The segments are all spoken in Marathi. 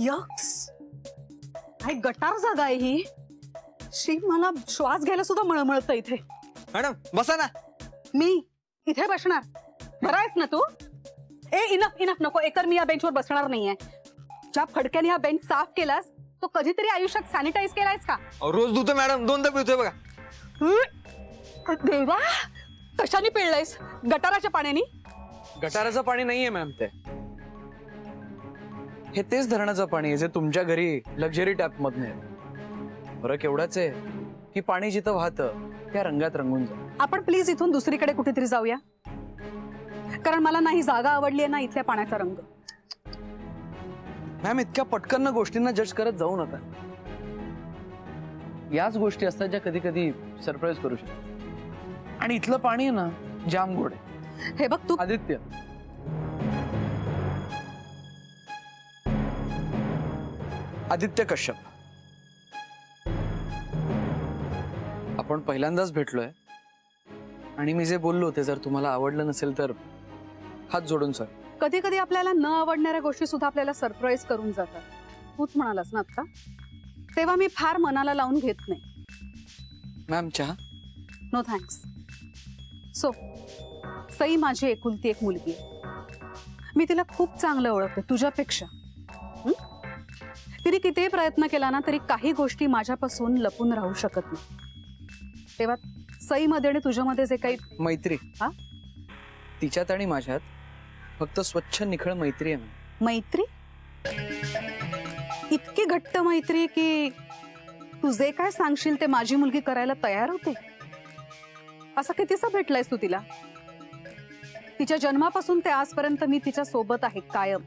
यक्स, काय गटार जागा आहे ही. शी, मला श्वास घ्यायला सुद्धा मळमळतं इथे. मॅडम बसा ना. मी इथे बसणार? बरं आहेस ना तू? इनफ इनफ, नको. एकतर मी या बेंचवर बसणार नाहीये. ज्या फडक्याने हा बेंच साफ केलास तो कधीतरी आयुष्यात सॅनिटाईज केलायस का? रोज धुतो मॅडम, 2दा पिळतोय बघा. देवा, कशाने पिळलायस? गटाराच्या पाण्याने? गटाराचं पाणी नाहीये मॅम, ते हे तेच धरणाचं पाणी आहे जे तुमच्या घरी लक्झरी टॅप मधनं आहे. फरक एवढाच आहे की पाणी जिथं वाहतं त्या रंगात रंगून जातं. आपण प्लीज इथून दुसरीकडे कुठेतरी जाऊया, कारण मला नाही जागा आवडली आहे ना इथल्या पाण्याचा रंग. मॅम, इतक्या पटकन गोष्टींना जज करत जाऊ नका. याच गोष्टी असतात ज्या कधी कधी सरप्राईज करू शकतात. आणि इथलं पाणी आहे ना, जाम गोड आहे. हे बघ तू. आदित्य, आदित्य कश्यप, आपण पहिल्यांदाच भेटलोय आणि मी जे बोललो ते जर तुम्हाला आवडलं नसेल तर हात जोडून सर. कधी कधी आपल्याला न आवडणाऱ्या गोष्टी सुद्धा आपल्याला सरप्राईज करून जातात. तूच म्हणालास ना आता, तेव्हा मी फार मनाला लावून घेत नाही. मॅम, चहा? No thanks. सो, सई माझी एकुलती एक मुलगी आहे. मी तिला खूप चांगलं ओळखते, तुझ्यापेक्षा. तिने कितीही प्रयत्न केला ना तरी काही गोष्टी माझ्यापासून लपून राहू शकत नाही. तेव्हा सईमध्ये आणि तुझ्यामध्ये जे काही मैत्री, तिच्यात आणि माझ्यात फक्त स्वच्छ निखळ मैत्री आहे. मैत्री? इतकी घट्ट मैत्री की तू जे काय सांगशील ते माझी मुलगी करायला तयार होते? असं कितीसा भेटलायस तू तिला? तिच्या जन्मापासून ते आजपर्यंत मी तिच्या सोबत आहे कायम.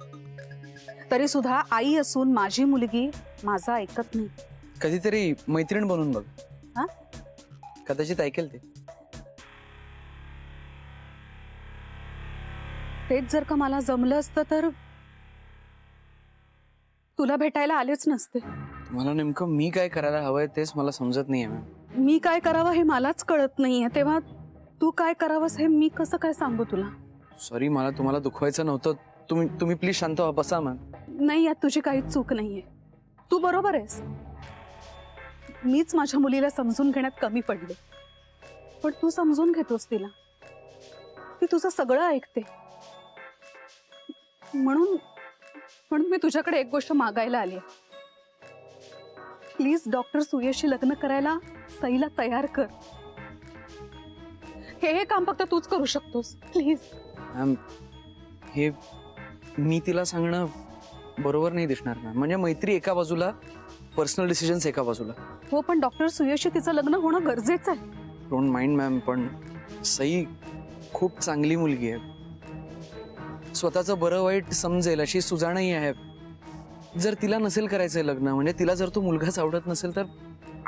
तरी सुद्धा आई असून माझी मुलगी माझा ऐकत नाही. कधीतरी मैत्रीण बनून बघ. हा, कदाचित ऐकेल ते. तेच जर का मला जमलं असतं तर तुला भेटायला आलेच नसते. मला नेमकं मी काय करायला हवंय तेच मला समजत नाहीये मॅम. मी काय करावं हे मलाच कळत नाहीये, तेव्हा तू काय करावंस हे मी कसं काय सांगू तुला? सॉरी, मला तुम्हाला दुखवायचं नव्हतं. तुम्ही प्लीज शांत व्हा, बसा मॅम. नाही, यात तुझी काहीच चूक नाहीये. तू बरोबर आहेस. मीच माझ्या मुलीला समजून घेण्यात कमी पडले, पण तू समजून घेतोस तिला. ती तुझं सगळं ऐकते. म्हणून मी तुझ्याकडे एक गोष्ट मागायला आली. प्लीज डॉक्टर सुयशशी लग्न करायला सईला तयार कर. हे काम फक्त तूच करू शकतोस. प्लीज मॅम, हे मी तिला सांगणं बरोबर नाही दिसणार मॅम. म्हणजे मैत्री एका बाजूला, पर्सनल डिसिजन्स एका बाजूला. हो, पण डॉक्टर सुयशशी तिचं लग्न होणं गरजेचं आहे. डोंट माइंड मॅम, पण सई खूप चांगली मुलगी आहे. स्वतःचं बरं वाईट समजेल अशी सुजाणही आहे. जर तिला नसेल करायचंय लग्न, म्हणजे तिला जर तो मुलगाच आवडत नसेल तर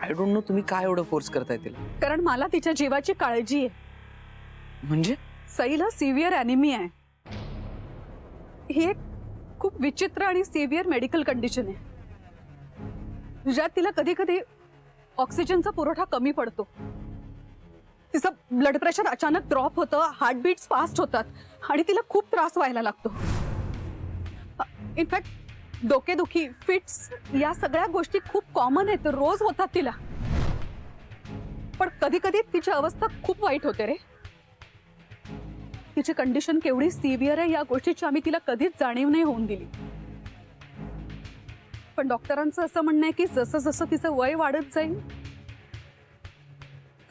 आय डोंट नो तुम्ही काय एवढं फोर्स करताय तिला. कारण मला तिच्या जीवाची काळजी आहे. म्हणजे सईला सिव्हिअर ॲनिमिया आहे. ही एक खूप विचित्र आणि सिव्हिअर मेडिकल कंडिशन आहे, ज्यात तिला कधी कधी ऑक्सिजनचा पुरवठा कमी पडतो. तिचं ब्लड प्रेशर अचानक ड्रॉप होतं, हार्टबीट्स फास्ट होतात आणि तिला खूप त्रास व्हायला लागतो. इनफॅक्ट डोकेदुखी, फिट्स या सगळ्या गोष्टी खूप कॉमन आहेत, रोज होतात तिला. पण कधी कधी तिची अवस्था खूप वाईट होते रे. तिची कंडिशन केवढी सिव्हिअर आहे या गोष्टीची आम्ही तिला कधीच जाणीव नाही होऊन दिली. पण डॉक्टरांचं असं म्हणणं आहे की जसं जसं तिचं वय वाढत जाईल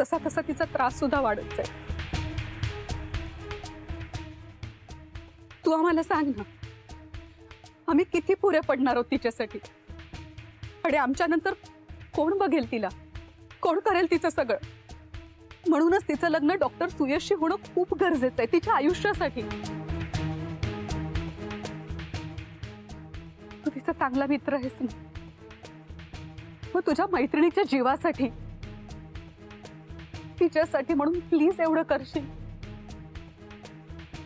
तसा तसा तिचा त्रास सुद्धा वाढत जाईल. तू आम्हाला सांग ना, आम्ही किती पुरे पडणार आहोत तिच्यासाठी? आणि आमच्या नंतर कोण बघेल तिला? कोण करेल तिचं सगळं? म्हणूनच तिचं लग्न डॉक्टर सुयशशी होणं खूप गरजेचं आहे तिच्या आयुष्यासाठी. तू तिचा चांगला मित्र आहेस ना, मग तुझ्या मैत्रिणीच्या जीवासाठी, तिच्यासाठी म्हणून प्लीज एवढं करशील?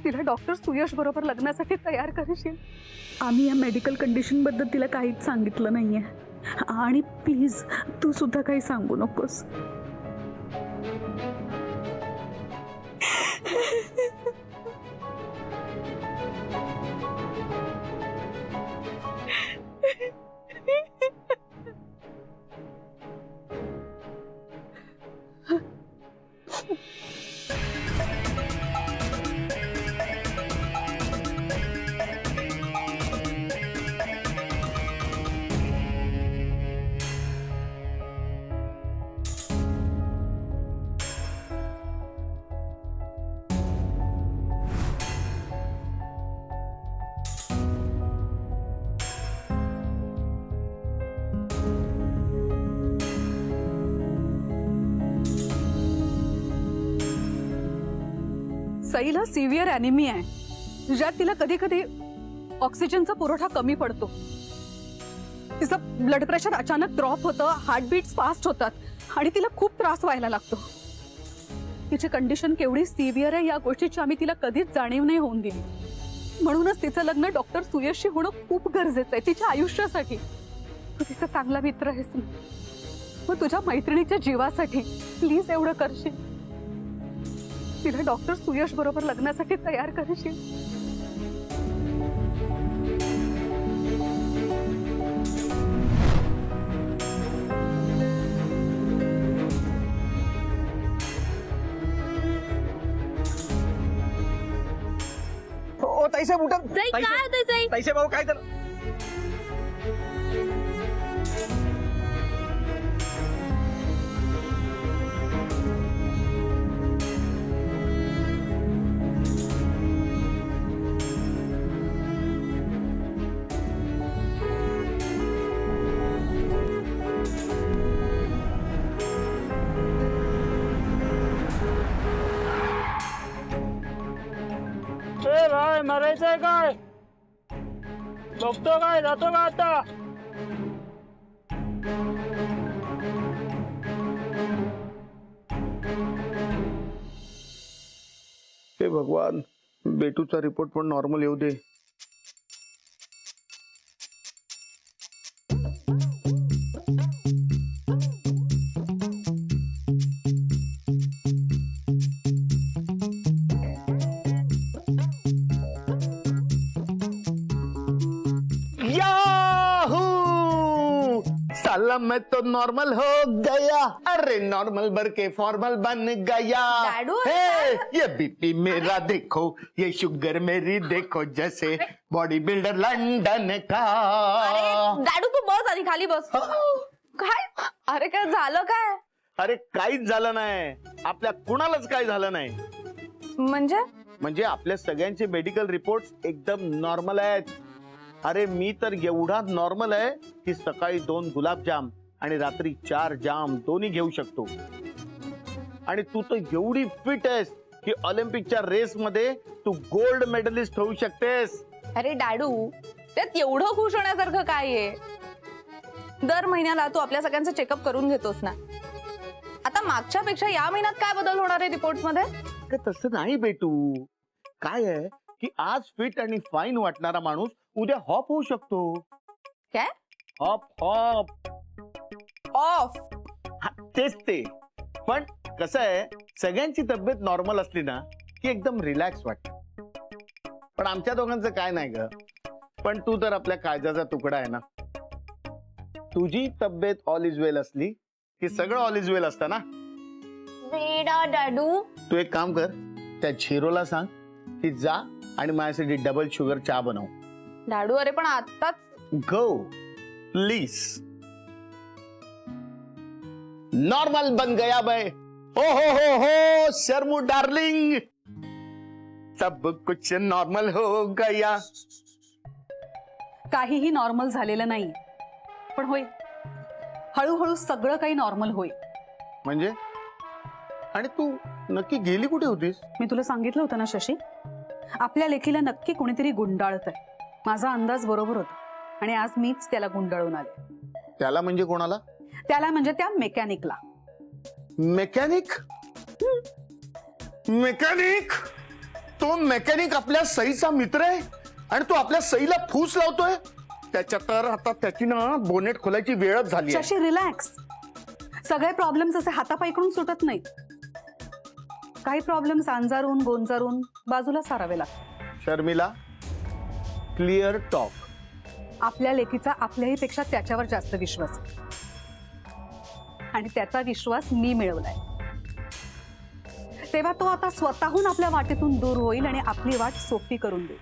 तिला डॉक्टर सुयश बरोबर लग्नासाठी तयार करशील? आम्ही या मेडिकल कंडिशन बद्दल तिला काहीच सांगितलं नाहीये, आणि प्लीज तू सुद्धा काही सांगू नकोस. सईला सिव्हिअर ॲनिमिया आहे, ज्यात तिला कधी कधी ऑक्सिजनचा पुरवठा कमी पडतो. तिचं ब्लड प्रेशर अचानक ड्रॉप होतं, हार्टबीट्स फास्ट होतात आणि तिला खूप त्रास व्हायला लागतो. तिची कंडिशन केवढी सिव्हिअर आहे या गोष्टीची आम्ही तिला कधीच जाणीव नाही होऊन दिली. म्हणूनच तिचं लग्न डॉक्टर सुयशशी होणं खूप गरजेचं आहे तिच्या आयुष्यासाठी. तू तिचा चांगला मित्र आहेस ना, मग तुझ्या मैत्रिणीच्या जीवासाठी प्लीज एवढं करशील. तिला डॉक्टर सुयश बरोबर लग्नासाठी तयार करशील. ओ ताईसाहेब उठा. जाई काय होतंय जाई? ताईसाहेब अहो काय तर. भाई मरायचंय काय? बघतो काय जातो का आता? हे भगवान, बेटूचा रिपोर्ट पण नॉर्मल येऊ दे. साला मैं तो नॉर्मल हो गया, अरे नॉर्मल भर के फॉर्मल बन गया. डैडू, हे, ये बीपी मेरा देखो, ये शुगर मेरी देखो, जैसे बॉडी बिल्डर लंडन का. अरे दाडू तू बस आणि खाली बस. काय? अरे काय झालं काय? अरे काहीच झालं नाही, आपल्या कुणालाच काही झालं नाही. म्हणजे आपल्या सगळ्यांचे मेडिकल रिपोर्ट्स एकदम नॉर्मल आहेत. अरे मी तर एवढा नॉर्मल आहे की सकाळी 2 गुलाबजाम आणि रात्री 4 जाम दोन्ही घेऊ शकतो. आणि तू तर एवढी फिट आहेस की ऑलिम्पिकच्या रेस मध्ये तू गोल्ड मेडलिस्ट होऊ शकतेस. अरे डॅडू त्यात एवढं खुश होण्यासारखं काय आहे? दर महिन्याला तू आपल्या सगळ्यांचं चेकअप करून घेतोस ना. आता मागच्या पेक्षा या महिन्यात काय बदल होणार आहे रिपोर्ट मध्ये? तसं नाही बेटू. काय आहे की आज फिट आणि फाईन वाटणारा माणूस उद्या हॉप होऊ शकतो. काय? Hop hop off. तेच ते. पण कसं आहे, सगळ्यांची तब्येत नॉर्मल असली ना की एकदम रिलॅक्स वाटत. पण आमच्या दोघांचं काय नाही ग. पण तू तर आपल्या काळजाचा तुकडा आहे ना. तुझी तब्येत ऑल इज वेल असली की सगळं ऑल इज वेल असतं ना. वेडा डॅडू. तू एक काम कर, त्या झिरोला सांग की जा आणि माझ्यासाठी डबल शुगर चहा बनव. डॅडू अरे पण आताच. Go please. नॉर्मल बन गया मैं. हो शर्मू डार्लिंग, सब कुछ नॉर्मल हो गया. काहीही नॉर्मल झालेलं नाही, पण होईल हळूहळू सगळं काही नॉर्मल होईल. म्हणजे? आणि तू नक्की गेली कुठे होतीस? मी तुला सांगितलं होतं ना शशी, आपल्या लेकीला नक्की कोणीतरी गुंडाळत आहे. माझा अंदाज बरोबर होता आणि आज मीच त्याला गुंडाळून आले. त्याला म्हणजे कोणाला? त्याला म्हणजे त्या मेकॅनिकला. मेकॅनिक? मेकॅनिक? तो मेकॅनिक आपल्या सईचा मित्र आहे आणि तो आपल्या सईला फूस लावतोय. त्याच्या तर आता त्याची ना बोनेट खोलायची वेळच झाली आहे. शशी रिलॅक्स. सगळे प्रॉब्लेम्स असे हातापायकडून सुटत नाहीत. काही प्रॉब्लेम्स अंजारून गोंजारून बाजूला सारावे लागतात. Sharmila, clear talk. आपल्या लेकीचा आपल्याही पेक्षा त्याच्यावर जास्त विश्वास आहे आणि त्याचा विश्वास मी मिळवलाय. तेव्हा तो आता स्वतःहून आपल्या वाटेतून दूर होईल आणि आपली वाट सोपी करून देईल.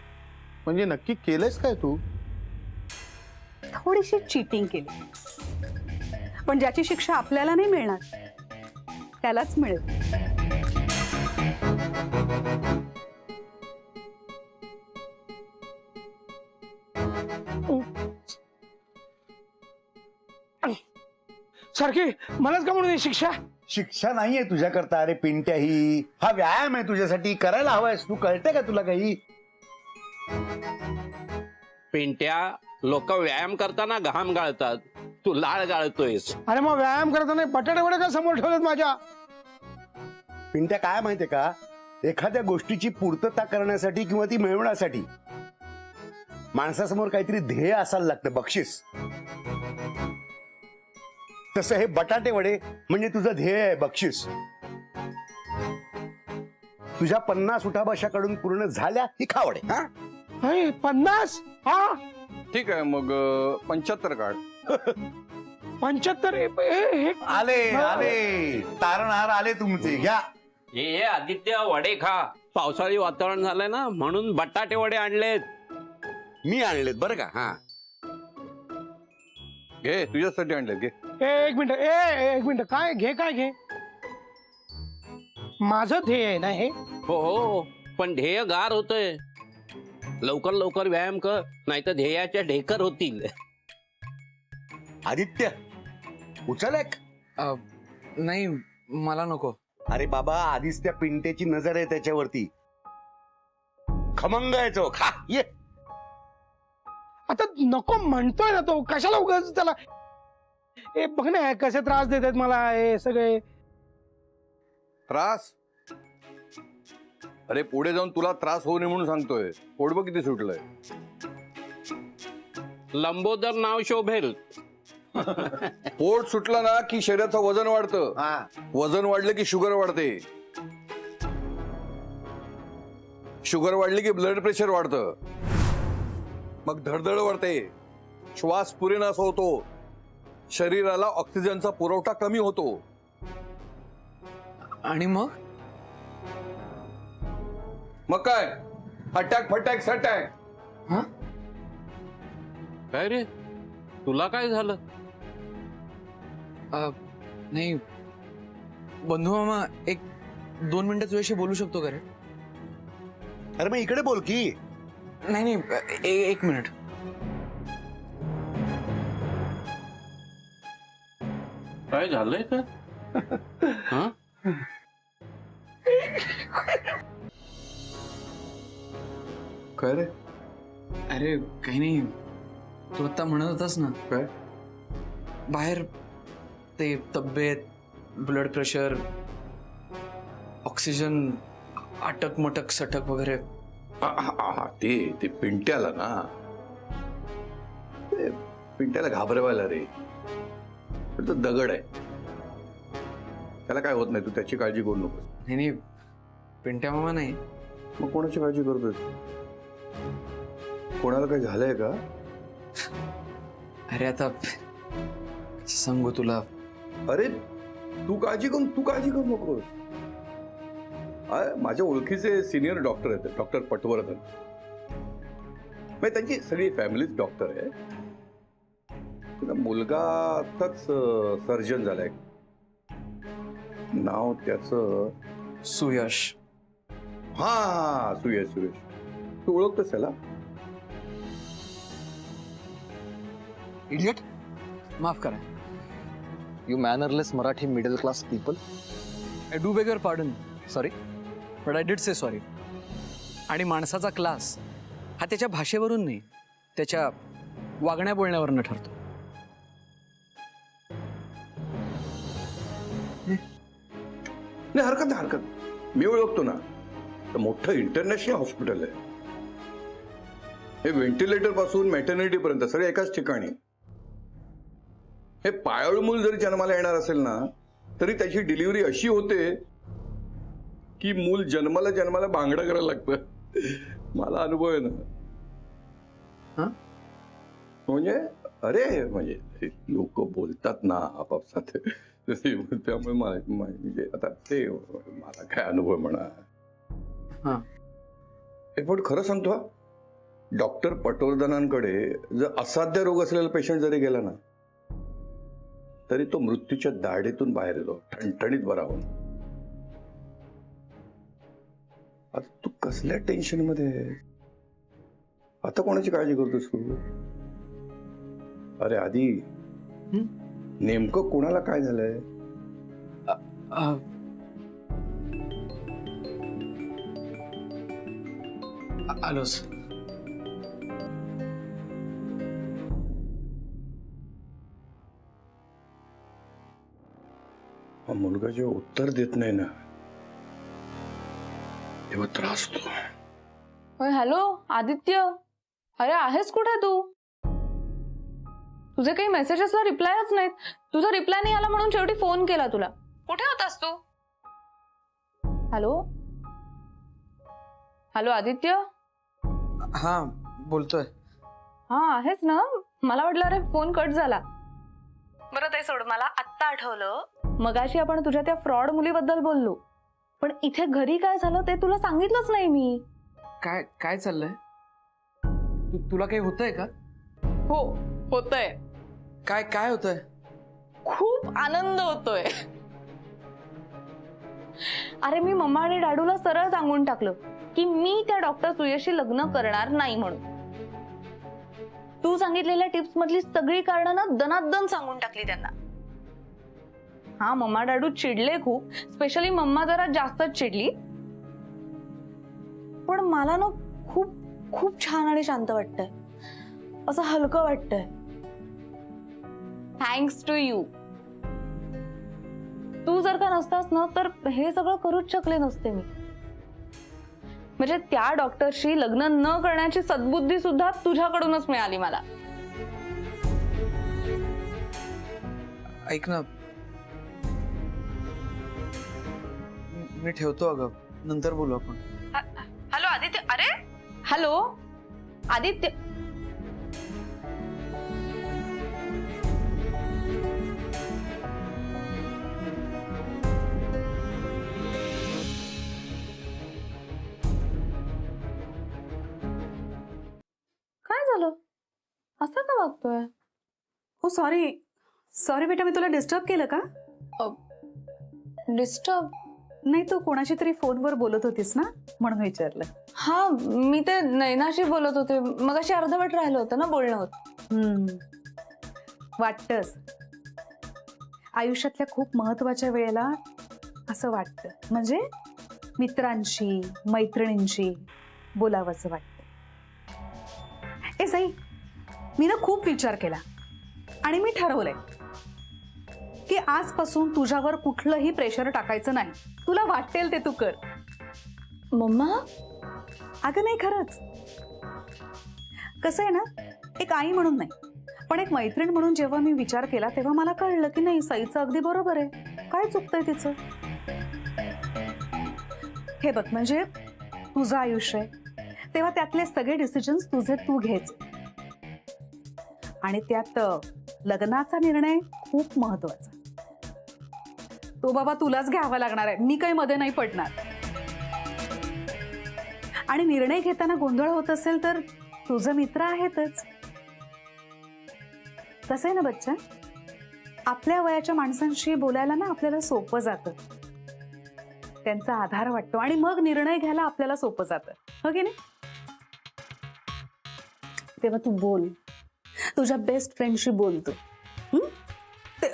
म्हणजे नक्की केलंयस काय तू? थोडीशी चीटिंग केली, पण ज्याची शिक्षा आपल्याला नाही मिळणार त्यालाच मिळेल. सारखी मलाच का म्हणून ही शिक्षा? शिक्षा नाहीये तुझ्याकरता. अरे पिंट्या, ही हा व्यायाम आहे तुझ्यासाठी, करायला हवायस तू. कळते का तुला काही? पिंट्या, लोक व्यायाम करताना घाम गाळतात, तू लाळ गाळतोयस. अरे मग व्यायाम करताना बटाटे वडे का समोर ठेवलेत माझ्या? पिंट्या, काय माहितीये का, एखाद्या गोष्टीची पूर्तता करण्यासाठी किंवा ती मिळवण्यासाठी माणसासमोर काहीतरी ध्येय असायला लागतं, बक्षीस. तसं हे बटाटे वडे म्हणजे तुझं ध्येय आहे, बक्षीस. तुझ्या 50 उठाबशाकडून पूर्ण झाल्या ही खा वडे. हा 50? हा ठीक आहे, मग 75 काढ. 75? हे आले आले, तारणहार आले तुमचे, घ्या. हे आदित्य, वडे खा. पावसाळी वातावरण झालंय ना, म्हणून बटाटे वडे आणलेत. मी आणलेत बरं का. हा घे, तुझ्यासाठी आणले, घे. एक मिनिट, काय घे, काय घे? माझं ध्येय आहे ना हे. हो हो, पण ध्येय गार होतंय. लवकर लवकर व्यायाम कर, नाहीतर ध्येयाच्या ढेकर होतील. आदित्य, उचल एक. नाही, मला नको. अरे बाबा, आधीच त्या पिंट्याची नजर आहे त्याच्यावरती. खमंग आहे तो, खा ये. आता नको म्हणतोय ना तो, कशाला उगाच त्याला. हे बघ ना कसे त्रास देतात मला हे सगळे. त्रास? अरे पुढे जाऊन तुला त्रास होऊ नये म्हणून सांगतोय. पोट बघ किती सुटलंय. लंबोदर नाव शोभेल. पोट सुटलं ना की शरीराचं वजन वाढतं. वजन वाढलं की शुगर वाढते. शुगर वाढली की ब्लड प्रेशर वाढतं. मग धडधड वाढते, श्वास पुरेनासा होतो, शरीराला ऑक्सिजनचा पुरवठा कमी होतो. आणि मग काय? अटॅक फटॅक सटॅक. काय रे, तुला काय झालं? नाही, बंधू मामा, 1-2 मिनिटं तुझ्याशी बोलू शकतो का रे? अरे मग इकडे बोल की. नाही, 1 मिनिट. काय झालंय का? हा? काय रे? अरे काही नाही, तू आता म्हणत होतास ना, काय? बाहेर ते तब्येत, ब्लड प्रेशर, ऑक्सिजन, अटक मटक सटक वगैरे. ते पिंट्याला ना, ते पिंट्याला घाबरवायला रे. पण तो दगड आहे, त्याला काय होत नाही. तू त्याची काळजी करू नको. नाही, पिंट्या मामा नाही. मग कोणाची काळजी करतोय? कोणाला काही झालंय का? अरे आता कसं सांगू तुला. अरे तू काळजी करू नकोस. माझ्या ओळखीचे सिनियर डॉक्टर आहेत, डॉक्टर पटवर्धन. त्यांची सगळी फॅमिलीच डॉक्टर आहे. त्याचा मुलगा आताच सर्जन झालाय. नाव त्याचं सुयश. हा, सुयश. तू ओळखतोस त्याला? इडियट, माफ करा. You mannerless Marathi middle class people. I do beg your pardon. Sorry, but I did say sorry. आणि माणसाचा क्लास हा त्याच्या भाषेवरून नाही, त्याच्या वागण्या बोलण्यावरनं ठरतो. नाही, हरकत नाही. मी ओळखतो ना. मोठं इंटरनॅशनल हॉस्पिटल आहे हे. व्हेंटिलेटर पासून मॅटर्निटी पर्यंत सगळे एकाच ठिकाणी. हे पायाळू मूल जरी जन्माला येणार असेल ना, तरी त्याची डिलिव्हरी अशी होते की मूल जन्माला बांगडा करायला लागतं. मला अनुभव आहे ना. म्हणजे अरे, म्हणजे लोक बोलतात ना आपापसात, त्यामुळे म्हणजे आता ते मला काय अनुभव म्हणा. पण खरं सांगतो, डॉक्टर पटवर्धनांकडे जर असाध्य रोग असलेला पेशंट जरी गेला ना, तरी तो मृत्यूच्या दाढेतून बाहेर येतो, ठणठणीत बरा होऊन. आता तू कसल्या टेन्शन मध्ये आहे? आता कोणाची काळजी करतोस तू? अरे आधी नेमकं कोणाला काय झालंय? आलोच. हा मुलगा जेव्हा उत्तर देत नाही ना तेव्हा त्रास होतो. हॅलो आदित्य, अरे आहेस कुठे तू? तुझे काही मेसेजेसला रिप्लायच नाहीत. तुझा रिप्लाय नाही आला म्हणून शेवटी फोन केला तुला. कुठे होतास तू? Hello hello Aditya. हा बोलतोय. हा आहेस ना? मला वाटलं अरे फोन कट झाला. बरं ते सोड, मला आत्ता आठवलं, मगाशी आपण तुझ्या त्या फ्रॉड मुलीबद्दल बोललो, पण इथे घरी काय झालं ते तुला सांगितलंच नाही मी. काय काय चाललंय? तुला काही होतंय का? हो होतंय. काय काय होतंय? खूप आनंद होतोय. अरे मी मम्मा आणि डाडूला सरळ सांगून टाकलं की मी त्या डॉक्टर सुयशशी लग्न करणार नाही म्हणून. तू सांगितलेल्या टिप्स मधली सगळी कारणं ना दनादन सांगून टाकली त्यांना. हा मम्मा डाडू चिडले खूप, स्पेशली मम्मा जरा जास्तच चिडली, पण मला ना खूप खूप छान आणि शांत वाटतंय, असं हलकं वाटतंय. Thanks to you. तू जर का नसतास ना तर हे सगळं करूच शकले नसते मी. म्हणजे त्या डॉक्टरशी लग्न न करण्याची सद्बुद्धी सुद्धा तुझ्याकडूनच मिळाली मला. ऐक ना, मी ठेवतो अगं, नंतर बोलू आपण. हॅलो आदित्य. अरे हॅलो आदित्य. काय झालं? असं का वागतोय? हो सॉरी सॉरी बेटा, मी तुला डिस्टर्ब केलं का? डिस्टर्ब नाही, तू कोणाशी तरी फोनवर बोलत होतीस ना म्हणून विचारलं. हा मी ते नैनाशी बोलत होते, मगाशी अर्धवट राहिलं होतं ना बोलणं होत. वाटतंच आयुष्यातल्या खूप महत्वाच्या वेळेला असं वाटतं, म्हणजे मित्रांशी मैत्रिणींशी बोलावंसं वाटतं. ए साई, मी ना खूप विचार केला आणि मी ठरवलंय की आजपासून तुझ्यावर कुठलंही प्रेशर टाकायचं नाही. तुला वाटेल ते तू कर. मम्मा अगं नाही, खरंच. कसं आहे ना, एक आई म्हणून नाही पण एक मैत्रीण म्हणून जेव्हा मी विचार केला तेव्हा मला कळलं की नाही, साईचं अगदी बरोबर आहे. काय चुकतंय तिचं? हे बघ, म्हणजे तुझं आयुष्य आहे तेव्हा त्यातले सगळे डिसिजन्स तुझे तू घ्यायचे, आणि त्यात लग्नाचा निर्णय खूप महत्वाचा. तो बाबा तुलाच घ्यावा लागणार आहे, मी काही मध्ये नाही पडणार. आणि निर्णय घेताना गोंधळ होत असेल तर तुझं मित्र आहेतच. कसं आहे ना बच्चा, आपल्या वयाच्या माणसांशी बोलायला ना आपल्याला सोपं जातं, त्यांचा आधार वाटतो आणि मग निर्णय घ्यायला आपल्याला सोपं जातं, हो की नाही? तेव्हा तू बोल, तुझ्या बेस्ट फ्रेंडशी बोल तू,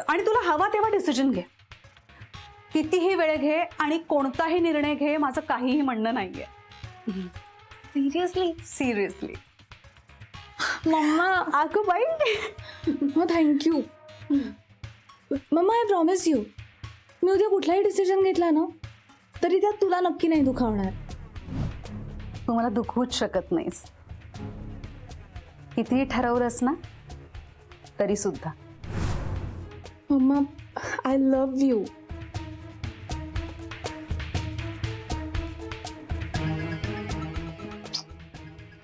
आणि तुला हवा तेव्हा डिसिजन घे. कितीही वेळ घे आणि कोणताही निर्णय घे, माझं काहीही म्हणणं नाहीये. Seriously seriously. मम्मा. अगं बाई, thank you mamma. I promise you, मी उद्या कुठलाही डिसिजन घेतला ना तरी त्यात तुला नक्की नाही दुखावणार. तू मला दुखवूच शकत नाहीस, कितीही ठरवलंस ना तरी सुद्धा. मम्मा I love you.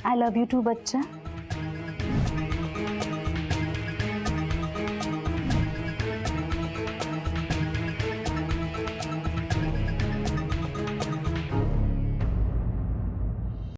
I love you too बच्चा.